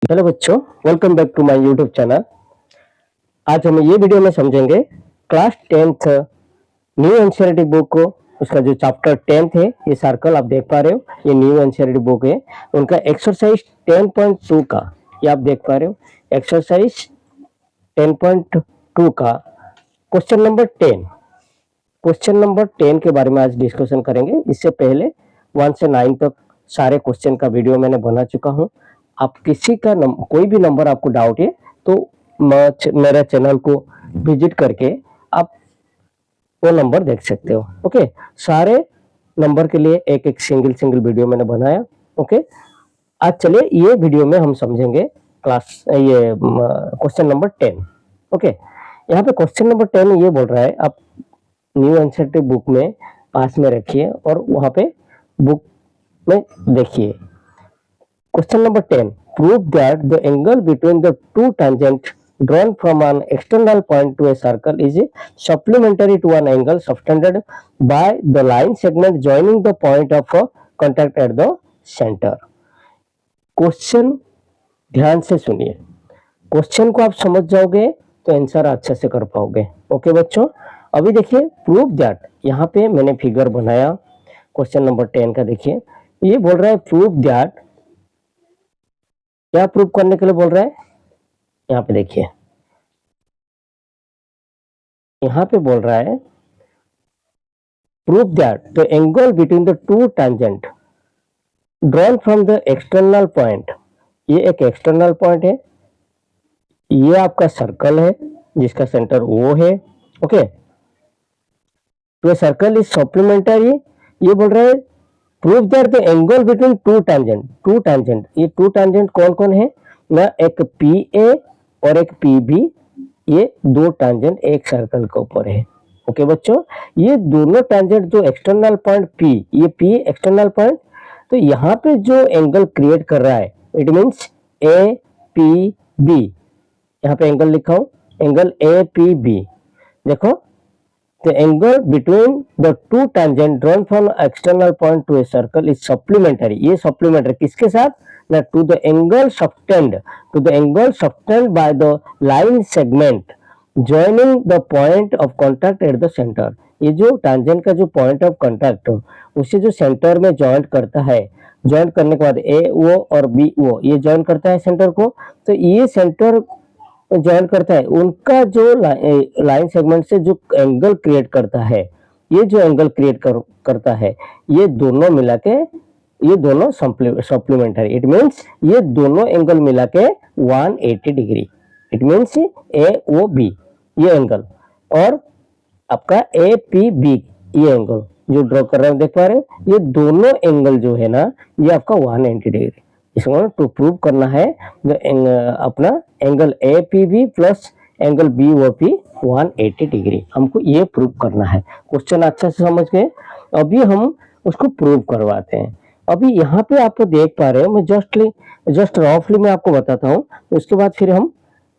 Hello बच्चों, welcome back to my YouTube channel. आज हम ये वीडियो में समझेंगे class 10th new NCERT book को। उसका जो चैप्टर 10th है, ये सर्कल आप देख पा रहे हो, ये न्यू एनसीईआरटी बुक है। उनका एक्सरसाइज 10.2 का ये आप देख पा रहे हो, एक्सरसाइज 10.2 का क्वेश्चन नंबर 10। क्वेश्चन नंबर 10 के बारे में आज डिस्कशन करेंगे। इससे पहले 1 से 9 तक सारे क्वेश्चन का वीडियो मैंने बना चुका हूँ। आप किसी का कोई भी नंबर आपको डाउट है तो मेरा चैनल को विजिट करके आप वो नंबर देख सकते हो। ओके, सारे नंबर के लिए एक एक सिंगल वीडियो मैंने बनाया। ओके, आज चलिए ये वीडियो में हम समझेंगे क्लास ये क्वेश्चन नंबर 10। ओके, यहाँ पे क्वेश्चन नंबर 10 ये बोल रहा है, आप न्यू एनसीईआरटी बुक में पास में रखिए और वहां पे बुक में देखिए। Question number 10. Prove that the angle between the two tangents drawn from an external point to a circle is supplementary to an angle subtended by the line segment joining the point of contact at the center. Question ध्यान से सुनिए, question को आप समझ जाओगे तो answer अच्छे से कर पाओगे। ओके बच्चों, अभी देखिए प्रूव दैट, यहाँ पे मैंने फिगर बनाया क्वेश्चन नंबर 10 का। देखिए ये बोल रहा है प्रूव दैट, क्या प्रूव करने के लिए बोल रहा है? यहाँ पे देखिए, यहाँ पे बोल रहा है prove that the angle between the two tangent drawn from the external point. ये एक एक्सटर्नल पॉइंट है, ये आपका सर्कल है जिसका सेंटर O है। ओके, तो सर्कल इज सप्लीमेंटरी। ये बोल रहा है prove that the angle between two tangent. ये टू टैंजेंट कौन कौन है ना, एक PA और एक PB। ये दो टैंजेंट एक सर्कल के ऊपर है। ओके बच्चों, ये दोनों टैंजेंट जो एक्सटर्नल पॉइंट P, ये P एक्सटर्नल पॉइंट, तो यहाँ पे जो एंगल क्रिएट कर रहा है इट मीन्स APB। यहाँ पे एंगल लिखा हूं, एंगल APB। देखो, the angle between the two tangent drawn from external point to a circle is supplementary। ये supplementary किसके साथ ना, to the angle subtended by the line segment joining the point of contact at the center। ये जो tangent का जो point of contact उसे जो सेंटर में जॉइंट करता है, जॉइंट करने के बाद AO और BO ये जॉइंट करता है सेंटर को, तो ये सेंटर ज्वाइन करता है, उनका जो लाइन सेगमेंट से जो एंगल क्रिएट करता है, ये जो एंगल क्रिएट करता है, ये दोनों मिला के, ये दोनों सप्लीमेंटरी। इट मीन्स ये दोनों एंगल मिला के 180 डिग्री। इट मीन्स AOB ये एंगल और आपका APB ये एंगल जो ड्रॉ कर रहे हैं, देख पा रहे हो, ये दोनों एंगल जो है ना, ये आपका 180 डिग्री। इसको टू प्रूव करना है अपना angle APB plus angle BOP 180 degree, हमको ये प्रूव करना है। क्वेश्चन अच्छा से समझ गए, अभी हम उसको प्रूव करवाते हैं। अभी यहाँ पे आपको देख पा रहे हो, मैं जस्ट रफली मैं आपको बताता हूँ, उसके बाद फिर हम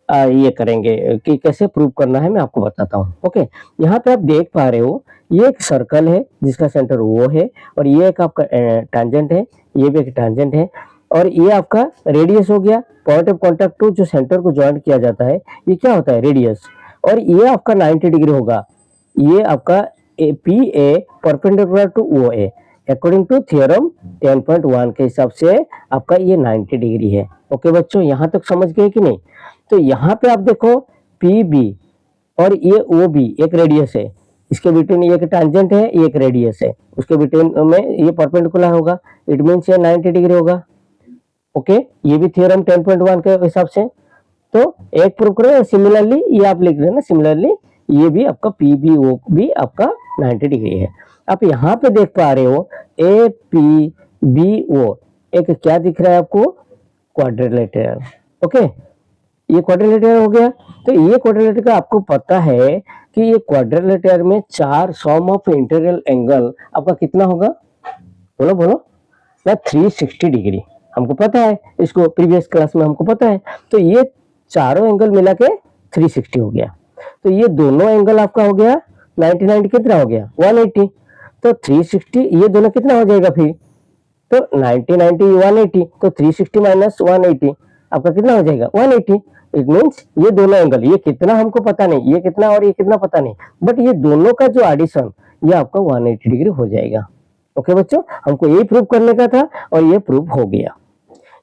ये करेंगे कि कैसे प्रूव करना है, मैं आपको बताता हूँ। ओके, यहाँ पे आप देख पा रहे हो, ये एक सर्कल है जिसका सेंटर O है और ये एक आपका टैंजेंट है, ये भी एक टैंजेंट है और ये आपका रेडियस हो गया। पॉइंट ऑफ कांटेक्ट टू जो सेंटर को ज्वाइंट किया जाता है, ये क्या होता है, रेडियस। और ये आपका 90 डिग्री होगा। ये आपका PA perpendicular to OA according to theorem 10.1 के हिसाब से आपका ये 90 डिग्री है। ओके बच्चों, यहाँ तक समझ गए कि नहीं? तो यहाँ पे आप देखो PB और ये OB एक रेडियस है, इसके बिटवीन ये एक टैंजेंट है, ये एक रेडियस है, उसके बिटवीन में ये परपेंडिकुलर होगा। इट मीन्स ये 90 डिग्री होगा। ओके, ये भी थ्योरम 10.1 के हिसाब से। तो एक प्रूव करें, सिमिलरली ये आप लिख रहे हैं ना, सिमिलरली ये भी आपका PBO भी आपका 90 डिग्री है। आप यहाँ पे देख पा रहे हो APBO एक क्या दिख रहा है आपको, क्वाड्रिलेटरल। ओके, ये क्वाड्रिलेटरल हो गया। तो ये क्वाड्रिलेटरल का आपको पता है कि ये क्वाड्रिलेटरल में 4 सम ऑफ इंटीरियर एंगल आपका कितना होगा, बोलो बोलो ना, 360 डिग्री। हमको पता है, इसको प्रीवियस क्लास में हमको पता है। तो ये चारों एंगल मिला के 360 हो गया। तो ये दोनों एंगल आपका हो गया 99 कितना हो गया, 180। तो 360 ये दोनों कितना हो जाएगा फिर, तो 90 90 180, तो 360 माइनस 180 आपका कितना हो जाएगा 180। इट मीन्स ये दोनों एंगल, ये कितना हमको पता नहीं, ये कितना और ये कितना पता नहीं, बट ये दोनों का जो एडिशन ये आपका 180 डिग्री हो जाएगा। ओके बच्चों, हमको यही प्रूव करने का था और ये प्रूव हो गया।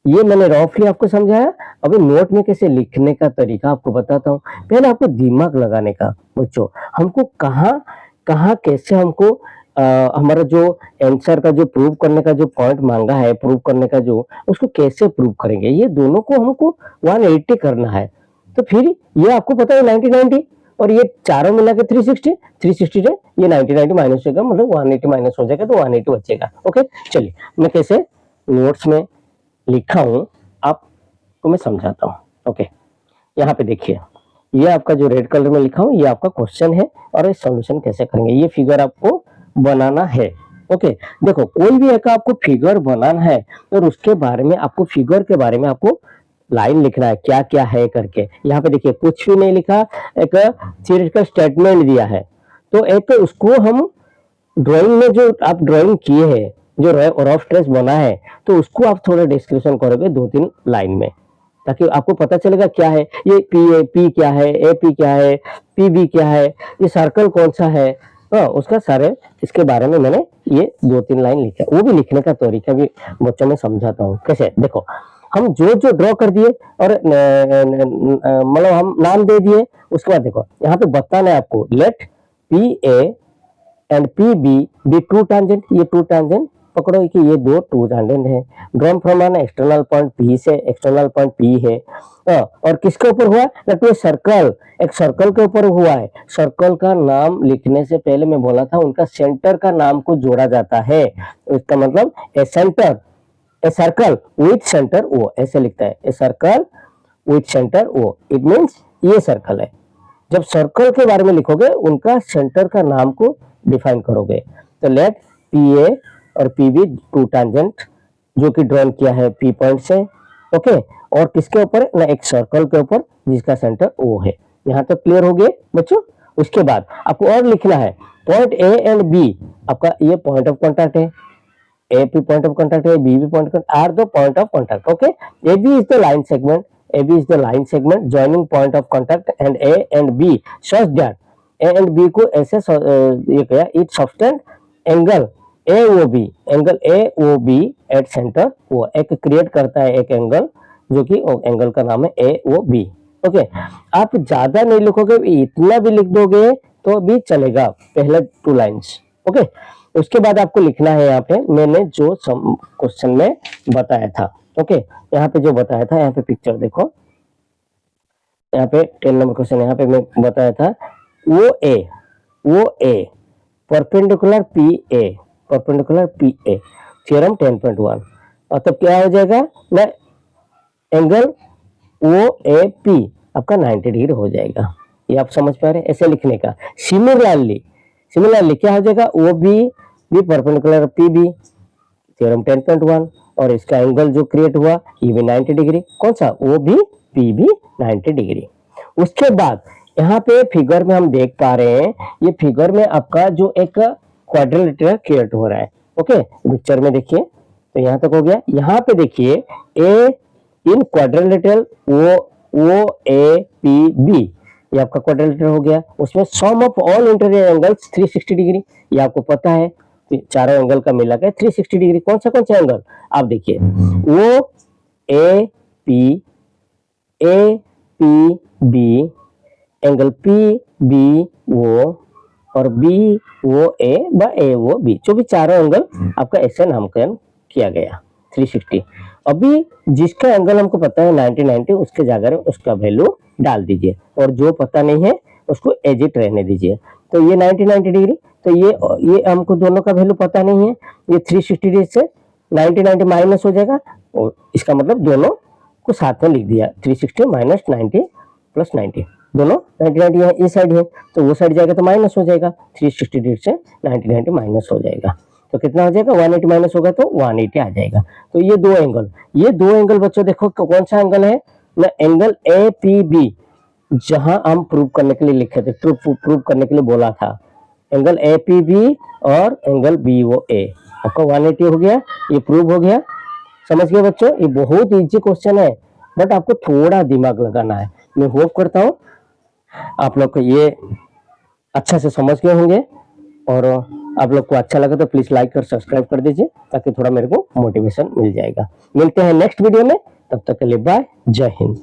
ये मैंने रफली आपको समझाया। अभी नोट में कैसे लिखने का तरीका आपको बताता हूँ। पहले आपको दिमाग लगाने का बच्चों, हमको कहाँ कहाँ कैसे हमको हमारा जो आंसर का जो प्रूव करने का जो पॉइंट मांगा है, प्रूव करने का जो, उसको कैसे प्रूव करेंगे, ये दोनों को हमको 180 करना है। तो फिर ये आपको पता है 90 90 और ये चारों मिला के 360 360 से ये 90 90 माइनस होगा, मतलब 180 माइनस हो जाएगा तो 180 बचेगा। ओके चलिए मैं कैसे नोट्स में लिखा हूं आपको मैं समझाता हूं। ओके यहाँ पे देखिए, ये आपका जो रेड कलर में लिखा हूं ये आपका क्वेश्चन है और इस सॉल्यूशन कैसे करेंगे, ये फिगर आपको बनाना है। ओके देखो, कोई भी एक आपको फिगर बनाना है और उसके बारे में आपको, फिगर के बारे में आपको लाइन लिखना है क्या क्या है करके। यहाँ पे देखिए कुछ भी नहीं लिखा, एक थियरिटिकल स्टेटमेंट दिया है। तो एक उसको हम ड्राइंग में जो आप ड्राइंग किए हैं, जो रफ स्केच बना है, तो उसको आप थोड़ा डिस्क्रिप्शन करोगे 2-3 लाइन में, ताकि आपको पता चलेगा क्या है ये, पी क्या है, ए पी क्या है, पी बी क्या है, ये सर्कल कौन सा है, उसका सारे इसके बारे में मैंने ये 2-3 लाइन लिखा है। वो भी लिखने का तरीका भी बच्चों में समझाता हूँ कैसे। देखो हम जो जो ड्रॉ कर दिए और मतलब हम नाम दे दिए, उसके बाद देखो यहाँ पे बताना है आपको, let P A and P B be two tangent, ये टू टैंजेंट पकड़ो कि ये दो टू टैंजेंट है, drawn from an external point P से, एक्सटर्नल पॉइंट पी है। और किसके ऊपर हुआ, लेट ये सर्कल, एक सर्कल के ऊपर हुआ है। सर्कल का नाम लिखने से पहले मैं बोला था उनका सेंटर का नाम को जोड़ा जाता है। इसका मतलब a centre, a circle with centre O, ऐसे लिखता है, a circle with centre O, it means ये सर्कल है। जब सर्कल के बारे में लिखोगे उनका सेंटर का नाम को डिफाइन करोगे। तो लेट पी ए और पी बी टू टैंजेंट जो कि ड्रॉन किया है पी पॉइंट से। ओके और किसके ऊपर ना, एक सर्कल के ऊपर जिसका सेंटर ओ है। यहाँ तक क्लियर हो गए बच्चों। उसके बाद आपको और लिखना है, पॉइंट ए एंड बी आपका ये पॉइंट ऑफ कॉन्टैक्ट है, ए भी पॉइंट ऑफ कॉन्टैक्ट है, बी भी point are the point of contact. Okay A B is the line segment, AB is the line segment joining point of contact and A and B such that A and B को ऐसे ये क्या, it subtend angle AOB, angle AOB at center वो एक create करता है एक angle, जो कि एंगल का नाम है AOB। ओके आप ज्यादा नहीं लिखोगे, इतना भी लिख दोगे तो भी चलेगा, पहले 2 लाइन्स। ओके उसके बाद आपको लिखना है यहाँ पे मैंने जो क्वेश्चन में बताया था। ओके यहाँ पे जो बताया था, यहाँ पे पिक्चर देखो, यहाँ पे 10 नंबर क्वेश्चन यहाँ पे मैं बताया था, वो A perpendicular P A, perpendicular P A, theorem 10.1। और तब क्या हो जाएगा ना, एंगल ओ ए पी आपका 90 डिग्री हो जाएगा। ये आप समझ पा रहे हैं ऐसे लिखने का। सिमिलरली क्या हो जाएगा, O B perpendicular P B, theorem 10.1, और इसका एंगल जो क्रिएट हुआ ये भी 90 डिग्री, कौन सा, O B P B 90 degree. उसके बाद यहाँ पे फिगर में हम देख पा रहे हैं, ये फिगर में आपका जो एक क्वाड्रिलेटरल क्रिएट हो रहा है। ओके पिक्चर में देखिए, तो यहाँ तक हो गया। यहाँ पे देखिए A in quadrilateral O A P B, ये आपका क्वाड्रिलेटरल हो गया। उसमें sum of all interior angles 360 degree, ये आपको पता है, चारों एंगल का मिला के 360 डिग्री। कौन सा एंगल, आप देखिए वो A P B, angle P B O और बी ओ ए व ए ओ बी, जो भी चारों एंगल आपका ऐसे नामकरण किया गया 360। अभी जिसका एंगल हमको पता है 90-90, उसके जगह उसका वैल्यू डाल दीजिए, और जो पता नहीं है उसको एजिट रहने दीजिए। तो ये 90-90 डिग्री, तो ये हमको दोनों का वैल्यू पता नहीं है, ये 360 डिग्री से 90-90 माइनस हो जाएगा, और इसका मतलब दोनों को साथ में लिख दिया, 360 माइनस 90 प्लस 90, दोनों 90-90 है, ये साइड है तो वो साइड जाएगा तो माइनस हो जाएगा, 360 डिग्री से 90-90 माइनस हो जाएगा, तो कितना हो जाएगा, 180 माइनस होगा तो 180 आ जाएगा। तो ये दो एंगल बच्चों देखो कौन सा एंगल है ना, एंगल ए पी बी, जहां हम प्रूव करने के लिए लिखे थे, प्रूव करने के लिए बोला था, एंगल ए पी बी और एंगल बी ओ ए, आपका 180 हो गया, ये प्रूव हो गया। समझ गए बच्चों, ये बहुत इजी क्वेश्चन है, बट आपको थोड़ा दिमाग लगाना है। मैं होप करता हूँ आप लोग को ये अच्छा से समझ गए होंगे, और आप लोग को अच्छा लगा तो प्लीज लाइक और सब्सक्राइब कर दीजिए, ताकि थोड़ा मेरे को मोटिवेशन मिल जाएगा। मिलते हैं नेक्स्ट वीडियो में, तब तक के लिए बाय, जय हिंद।